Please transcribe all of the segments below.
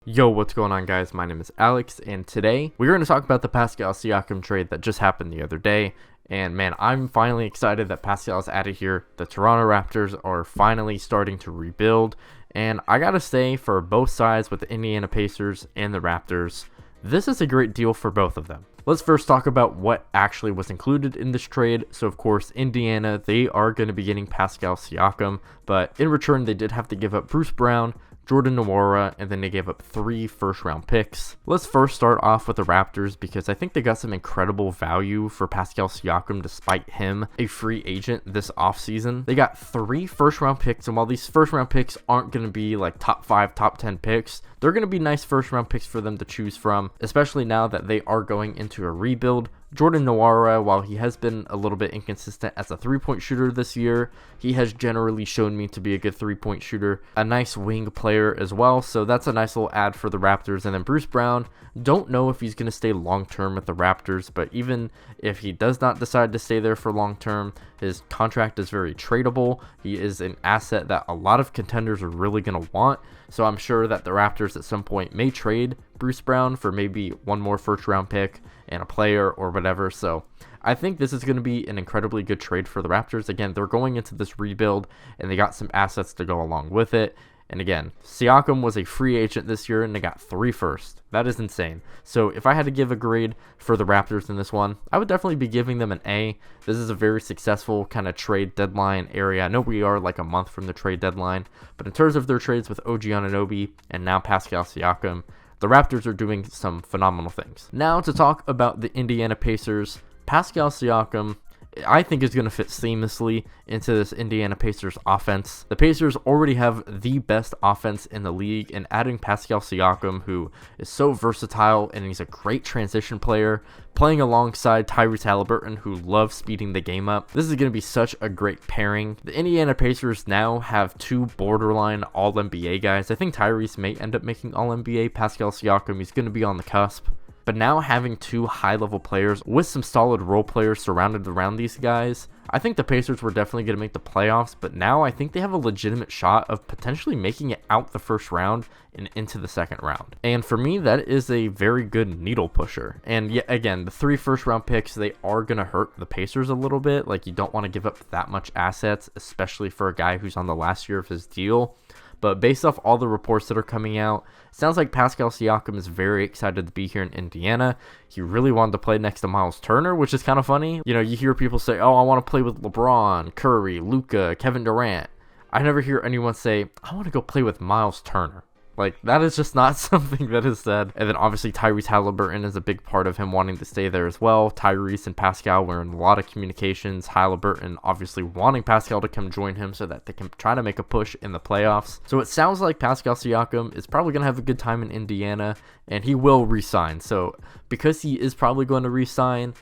Yo, what's going on, guys? My name is Alex, and today we're going to talk about the Pascal Siakam trade that just happened the other day. And man, I'm finally excited that Pascal's out of here. The Toronto Raptors are finally starting to rebuild, and I gotta say, for both sides, with the Indiana Pacers and the Raptors, this is a great deal for both of them. Let's first talk about what actually was included in this trade. So of course, Indiana, they are going to be getting Pascal Siakam, but in return they did have to give up Bruce Brown, Jordan Nwora, and then they gave up 3 first-round picks. Let's first start off with the Raptors because I think they got some incredible value for Pascal Siakam despite him a free agent this offseason. They got 3 first-round picks, and while these first-round picks aren't going to be like top 5, top 10 picks, they're going to be nice first-round picks for them to choose from, especially now that they are going into a rebuild. Jordan Nwora, while he has been a little bit inconsistent as a three-point shooter this year, he has generally shown me to be a good three-point shooter, a nice wing player as well, so that's a nice little add for the Raptors. And then Bruce Brown, don't know if he's going to stay long-term with the Raptors, but even if he does not decide to stay there for long-term, his contract is very tradable. He is an asset that a lot of contenders are really going to want, so I'm sure that the Raptors at some point may trade Bruce Brown for maybe one more first-round pick and a player or whatever. So I think this is going to be an incredibly good trade for the Raptors. Again, they're going into this rebuild and they got some assets to go along with it. And again, Siakam was a free agent this year and they got 3 firsts. That is insane. So if I had to give a grade for the Raptors in this one, I would definitely be giving them an A. This is a very successful kind of trade deadline area. I know we are like a month from the trade deadline, but in terms of their trades with OG Anunoby and now Pascal Siakam, the Raptors are doing some phenomenal things. Now to talk about the Indiana Pacers, Pascal Siakam, I think is going to fit seamlessly into this Indiana Pacers offense. The Pacers already have the best offense in the league, and adding Pascal Siakam, who is so versatile and he's a great transition player, playing alongside Tyrese Haliburton, who loves speeding the game up. This is going to be such a great pairing. The Indiana Pacers now have 2 borderline All-NBA guys. I think Tyrese may end up making All-NBA. Pascal Siakam, he's going to be on the cusp. But now having 2 high-level players with some solid role players surrounded around these guys, I think the Pacers were definitely going to make the playoffs, but now I think they have a legitimate shot of potentially making it out the first round and into the second round. And for me, that is a very good needle pusher. And yet again, the 3 first-round picks, they are going to hurt the Pacers a little bit. Like, you don't want to give up that much assets, especially for a guy who's on the last year of his deal. But based off all the reports that are coming out, it sounds like Pascal Siakam is very excited to be here in Indiana. He really wanted to play next to Miles Turner, which is kind of funny. You know, you hear people say, oh, I want to play with LeBron, Curry, Luka, Kevin Durant. I never hear anyone say, I want to go play with Miles Turner. Like, that is just not something that is said. And then obviously Tyrese Haliburton is a big part of him wanting to stay there as well. Tyrese and Pascal were in a lot of communications. Haliburton obviously wanting Pascal to come join him so that they can try to make a push in the playoffs. So it sounds like Pascal Siakam is probably going to have a good time in Indiana, and he will re-sign. So because he is probably going to re-sign,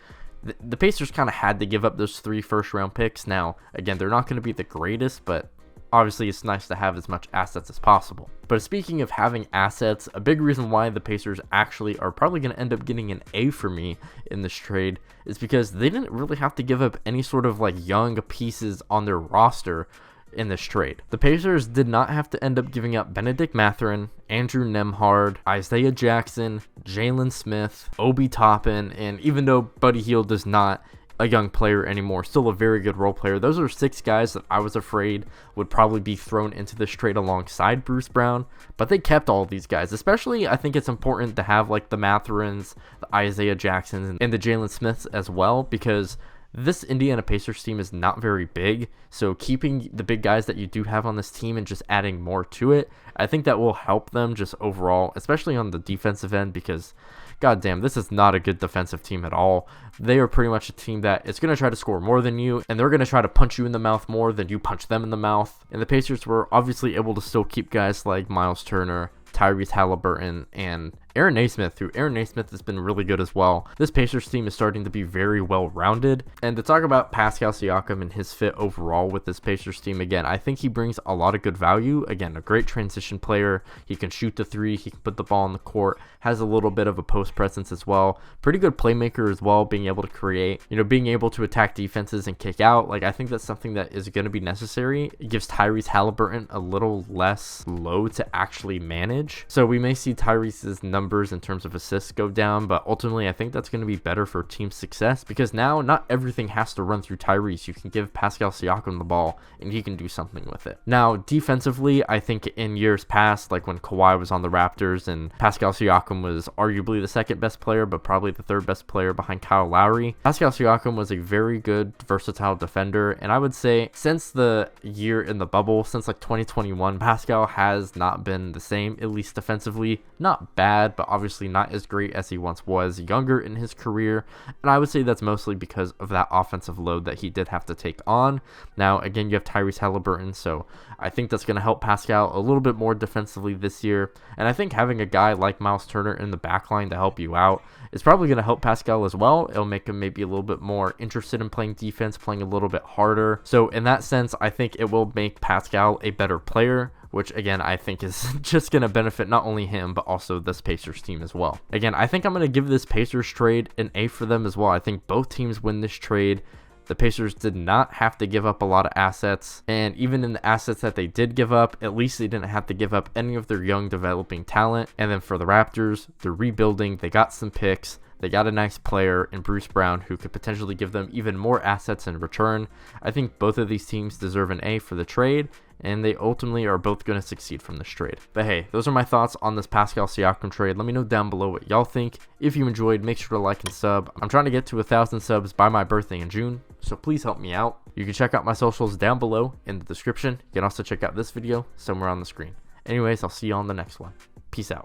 the Pacers kind of had to give up those 3 first-round picks. Now, again, they're not going to be the greatest, but obviously it's nice to have as much assets as possible. But speaking of having assets, a big reason why the Pacers actually are probably going to end up getting an A for me in this trade is because they didn't really have to give up any sort of like young pieces on their roster in this trade. The Pacers did not have to end up giving up Benedict Mathurin, Andrew Nembhard, Isaiah Jackson, Jalen Smith, Obi Toppin, and even though Buddy Hield is not a young player anymore, still a very good role player. Those are 6 guys that I was afraid would probably be thrown into this trade alongside Bruce Brown, but they kept all of these guys. Especially, I think it's important to have like the Mathurins, the Isaiah Jacksons, and the Jalen Smiths as well, because this Indiana Pacers team is not very big, so keeping the big guys that you do have on this team and just adding more to it, I think that will help them just overall, especially on the defensive end, because goddamn, this is not a good defensive team at all. They are pretty much a team that is going to try to score more than you, and they're going to try to punch you in the mouth more than you punch them in the mouth. And the Pacers were obviously able to still keep guys like Miles Turner, Tyrese Haliburton, and Aaron Naismith, who Aaron Naismith has been really good as well. This Pacers team is starting to be very well rounded. And to talk about Pascal Siakam and his fit overall with this Pacers team, again, I think he brings a lot of good value. Again, a great transition player. He can shoot the three, he can put the ball on the court, has a little bit of a post presence as well. Pretty good playmaker as well, being able to create, being able to attack defenses and kick out. Like, I think that's something that is going to be necessary. It gives Tyrese Halliburton a little less load to actually manage. So we may see Tyrese's numbers in terms of assists go down, but ultimately I think that's going to be better for team success, because now not everything has to run through Tyrese. You can give Pascal Siakam the ball and he can do something with it. Now, defensively, I think in years past, like when Kawhi was on the Raptors and Pascal Siakam was arguably the second best player, but probably the third best player behind Kyle Lowry, Pascal Siakam was a very good, versatile defender. And I would say since the year in the bubble, since like 2021, Pascal has not been the same, at least defensively. Not bad, but obviously not as great as he once was younger in his career. And I would say that's mostly because of that offensive load that he did have to take on. Now, again, you have Tyrese Halliburton, so I think that's going to help Pascal a little bit more defensively this year. And I think having a guy like Miles Turner in the backline to help you out is probably going to help Pascal as well. It'll make him maybe a little bit more interested in playing defense, playing a little bit harder. So in that sense, I think it will make Pascal a better player, which again, I think is just going to benefit not only him, but also this Pacers team as well. Again, I think I'm going to give this Pacers trade an A for them as well. I think both teams win this trade. The Pacers did not have to give up a lot of assets, and even in the assets that they did give up, at least they didn't have to give up any of their young developing talent. And then for the Raptors, they're rebuilding, they got some picks, they got a nice player in Bruce Brown who could potentially give them even more assets in return. I think both of these teams deserve an A for the trade, and they ultimately are both going to succeed from this trade. But hey, those are my thoughts on this Pascal Siakam trade. Let me know down below what y'all think. If you enjoyed, make sure to like and sub. I'm trying to get to 1,000 subs by my birthday in June, so please help me out. You can check out my socials down below in the description. You can also check out this video somewhere on the screen. Anyways, I'll see you on the next one. Peace out.